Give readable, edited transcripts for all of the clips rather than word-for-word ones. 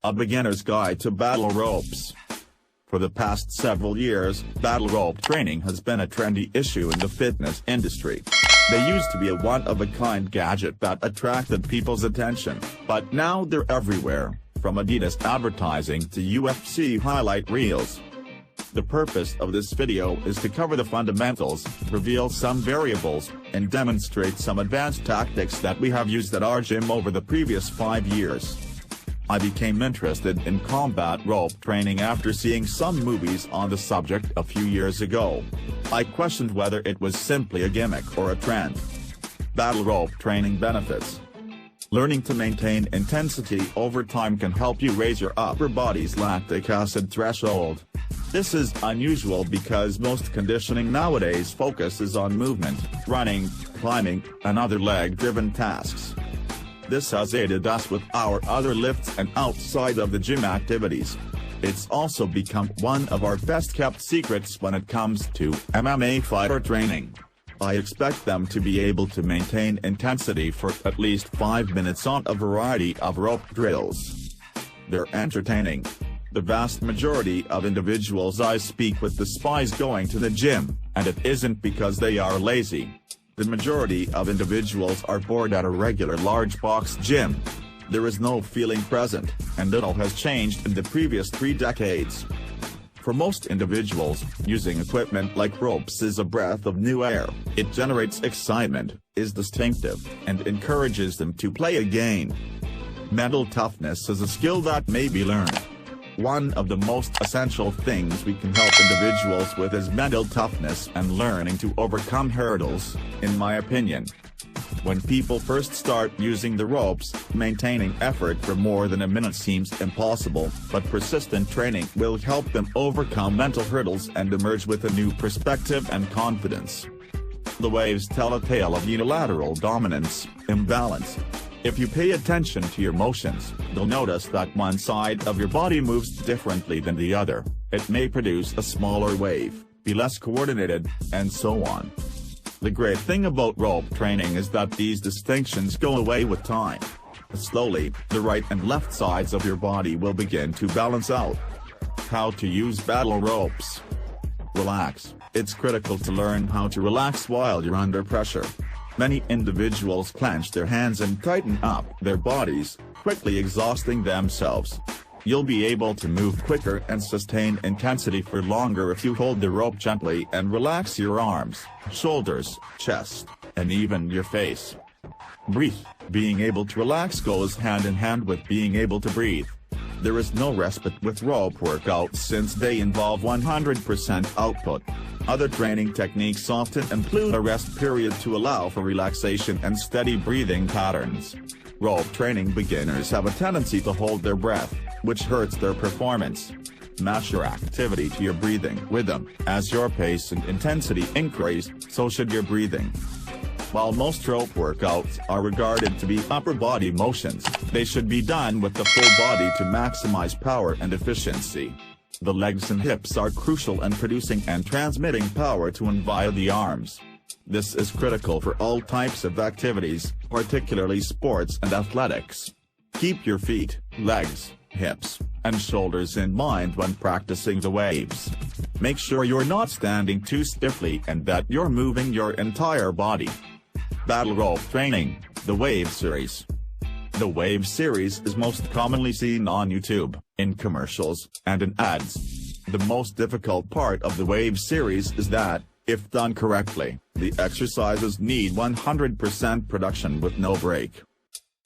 A beginner's guide to battle ropes. For the past several years, battle rope training has been a trendy issue in the fitness industry. They used to be a one-of-a-kind gadget that attracted people's attention, but now they're everywhere, from Adidas advertising to UFC highlight reels. The purpose of this video is to cover the fundamentals, reveal some variables, and demonstrate some advanced tactics that we have used at our gym over the previous 5 years. I became interested in combat rope training after seeing some movies on the subject a few years ago. I questioned whether it was simply a gimmick or a trend. Battle rope training benefits. Learning to maintain intensity over time can help you raise your upper body's lactic acid threshold. This is unusual because most conditioning nowadays focuses on movement, running, climbing, and other leg-driven tasks. This has aided us with our other lifts and outside of the gym activities. It's also become one of our best-kept secrets when it comes to MMA fighter training. I expect them to be able to maintain intensity for at least 5 minutes on a variety of rope drills. They're entertaining. The vast majority of individuals I speak with despise going to the gym, and it isn't because they are lazy. The majority of individuals are bored at a regular large box gym. There is no feeling present, and little has changed in the previous 3 decades. For most individuals, using equipment like ropes is a breath of new air. It generates excitement, is distinctive, and encourages them to play again. Mental toughness is a skill that may be learned. One of the most essential things we can help individuals with is mental toughness and learning to overcome hurdles, in my opinion. When people first start using the ropes, maintaining effort for more than a minute seems impossible, but persistent training will help them overcome mental hurdles and emerge with a new perspective and confidence. The waves tell a tale of unilateral dominance, imbalance. If you pay attention to your motions, you'll notice that one side of your body moves differently than the other. It may produce a smaller wave, be less coordinated, and so on. The great thing about rope training is that these distinctions go away with time. Slowly, the right and left sides of your body will begin to balance out. How to use battle ropes. Relax. It's critical to learn how to relax while you're under pressure. Many individuals clench their hands and tighten up their bodies, quickly exhausting themselves. You'll be able to move quicker and sustain intensity for longer if you hold the rope gently and relax your arms, shoulders, chest, and even your face. Breathe. Being able to relax goes hand in hand with being able to breathe. There is no respite with rope workouts since they involve 100% output. Other training techniques often include a rest period to allow for relaxation and steady breathing patterns. Rope training beginners have a tendency to hold their breath, which hurts their performance. Match your activity to your breathing rhythm. As your pace and intensity increase, so should your breathing. While most rope workouts are regarded to be upper body motions, they should be done with the full body to maximize power and efficiency. The legs and hips are crucial in producing and transmitting power to and via the arms. This is critical for all types of activities, particularly sports and athletics. Keep your feet, legs, hips, and shoulders in mind when practicing the waves. Make sure you're not standing too stiffly and that you're moving your entire body. Battle rope training, the Wave series. The Wave series is most commonly seen on YouTube, in commercials, and in ads. The most difficult part of the Wave series is that, if done correctly, the exercises need 100% production with no break.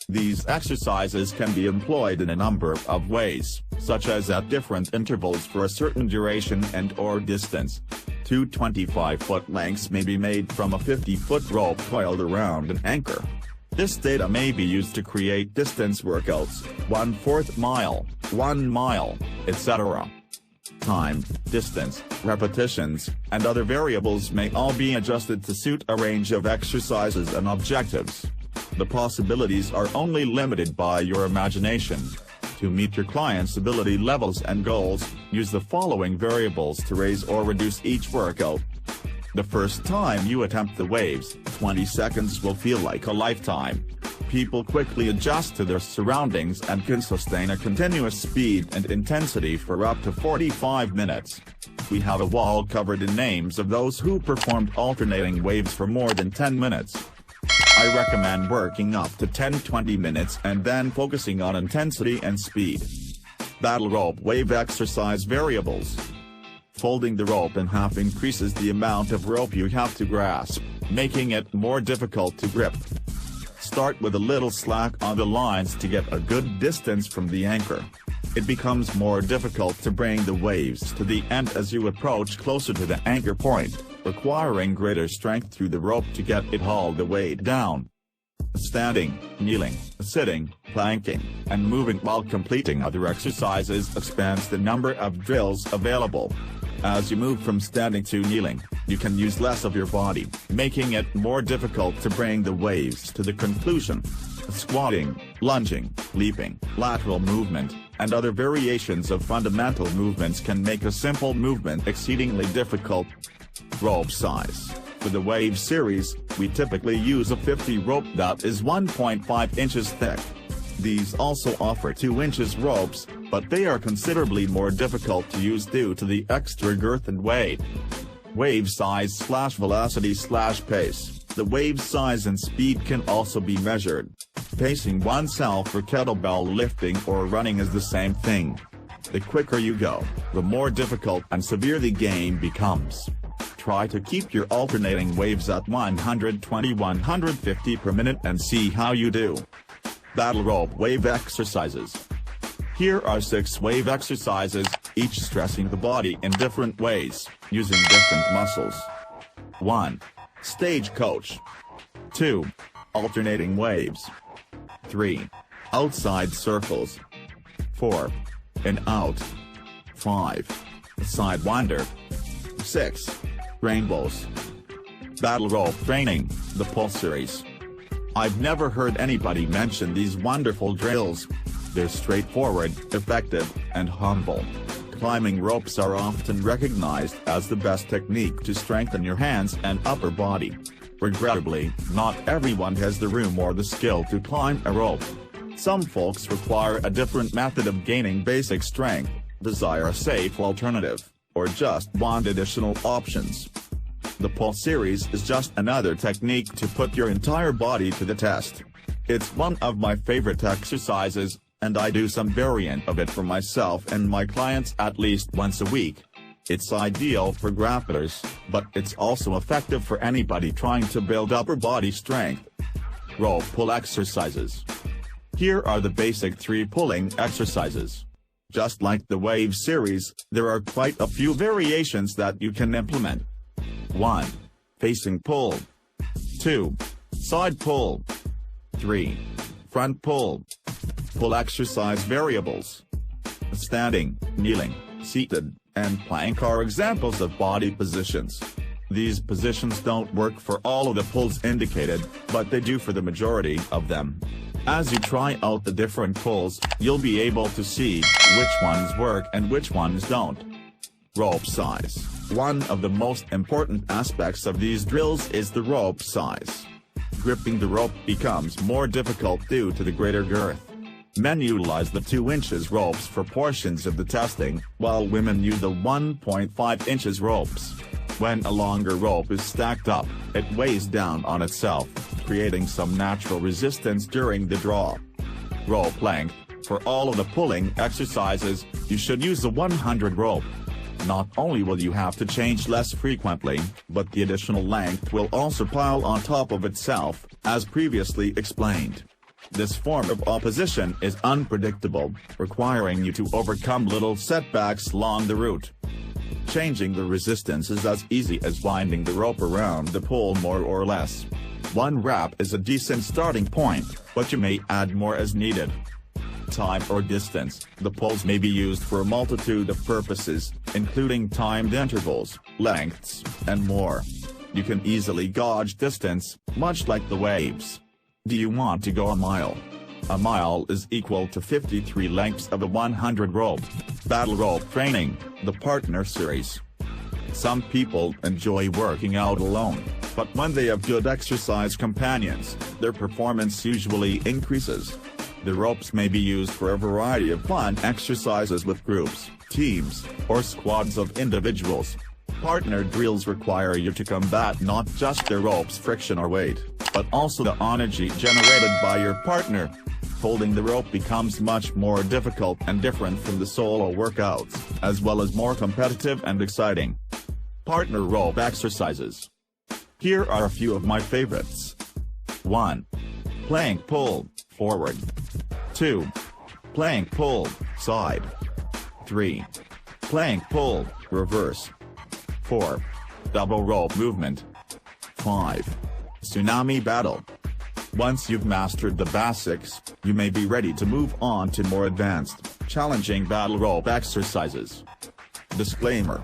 These exercises can be employed in a number of ways, such as at different intervals for a certain duration and/or distance. 2 25-foot lengths may be made from a 50-foot rope coiled around an anchor. This data may be used to create distance workouts, 1/4 mile, 1 mile, etc. Time, distance, repetitions, and other variables may all be adjusted to suit a range of exercises and objectives. The possibilities are only limited by your imagination. To meet your client's ability levels and goals, use the following variables to raise or reduce each workout. The first time you attempt the waves, 20 seconds will feel like a lifetime. people quickly adjust to their surroundings and can sustain a continuous speed and intensity for up to 45 minutes. We have a wall covered in names of those who performed alternating waves for more than 10 minutes. I recommend working up to 10-20 minutes and then focusing on intensity and speed. Battle rope wave exercise variables. Folding the rope in half increases the amount of rope you have to grasp, making it more difficult to grip. Start with a little slack on the lines to get a good distance from the anchor. It becomes more difficult to bring the waves to the end as you approach closer to the anchor point, requiring greater strength through the rope to get it all the way down. Standing, kneeling, sitting, planking, and moving while completing other exercises expands the number of drills available. As you move from standing to kneeling, you can use less of your body, making it more difficult to bring the waves to the conclusion. Squatting, lunging, leaping, lateral movement, and other variations of fundamental movements can make a simple movement exceedingly difficult. Rope size. For the wave series, we typically use a 50 rope that is 1.5 inches thick. These also offer 2 inches ropes, but they are considerably more difficult to use due to the extra girth and weight. Wave size / velocity / pace. The wave size and speed can also be measured. Pacing oneself for kettlebell lifting or running is the same thing. The quicker you go, the more difficult and severe the game becomes. Try to keep your alternating waves at 120–150 per minute and see how you do. Battle rope wave exercises. Here are 6 wave exercises, each stressing the body in different ways, using different muscles. 1. Stagecoach. 2. Alternating waves. 3. Outside circles. 4. In out. 5. Sidewinder. 6. Rainbows. Battle rope training, the pull series. I've never heard anybody mention these wonderful drills. They're straightforward, effective, and humble. Climbing ropes are often recognized as the best technique to strengthen your hands and upper body. Regrettably, not everyone has the room or the skill to climb a rope. Some folks require a different method of gaining basic strength, desire a safe alternative, or just want additional options. The pull series is just another technique to put your entire body to the test. It's one of my favorite exercises, and I do some variant of it for myself and my clients at least once a week. It's ideal for grapplers, but it's also effective for anybody trying to build upper body strength. Rope pull exercises. Here are the basic 3 pulling exercises. Just like the wave series, there are quite a few variations that you can implement. 1. Facing pull. 2. Side pull. 3. Front pull. Pull exercise variables. Standing, kneeling, seated, and plank are examples of body positions. These positions don't work for all of the pulls indicated, but they do for the majority of them. As you try out the different pulls, you'll be able to see which ones work and which ones don't. Rope size. One of the most important aspects of these drills is the rope size. Gripping the rope becomes more difficult due to the greater girth. Men utilize the 2 inches ropes for portions of the testing, while women use the 1.5 inches ropes. When a longer rope is stacked up, it weighs down on itself, creating some natural resistance during the draw. Rope length. For all of the pulling exercises, you should use the 100 rope. Not only will you have to change less frequently, but the additional length will also pile on top of itself, as previously explained. This form of opposition is unpredictable, requiring you to overcome little setbacks along the route. Changing the resistance is as easy as winding the rope around the pole more or less. 1 rep is a decent starting point, but you may add more as needed. Time or distance. The pulls may be used for a multitude of purposes, including timed intervals, lengths, and more. You can easily gauge distance, much like the waves. Do you want to go a mile? A mile is equal to 53 lengths of a 100 rope. Battle rope training, the partner series. Some people enjoy working out alone. but when they have good exercise companions, their performance usually increases. The ropes may be used for a variety of fun exercises with groups, teams, or squads of individuals. Partner drills require you to combat not just the rope's friction or weight, but also the energy generated by your partner. Holding the rope becomes much more difficult and different from the solo workouts, as well as more competitive and exciting. Partner rope exercises. Here are a few of my favorites. 1. Plank pull, forward. 2. Plank pull, side. 3. Plank pull, reverse. 4. Double rope movement. 5. Tsunami battle. Once you've mastered the basics, you may be ready to move on to more advanced, challenging battle rope exercises. Disclaimer: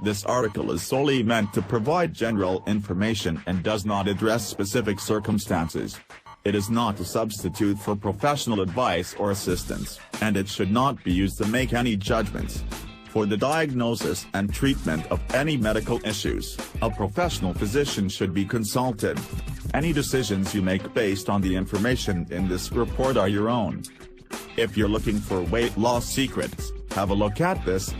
this article is solely meant to provide general information and does not address specific circumstances. It is not a substitute for professional advice or assistance, and it should not be used to make any judgments. For the diagnosis and treatment of any medical issues, a professional physician should be consulted. Any decisions you make based on the information in this report are your own. If you're looking for weight loss secrets, have a look at this.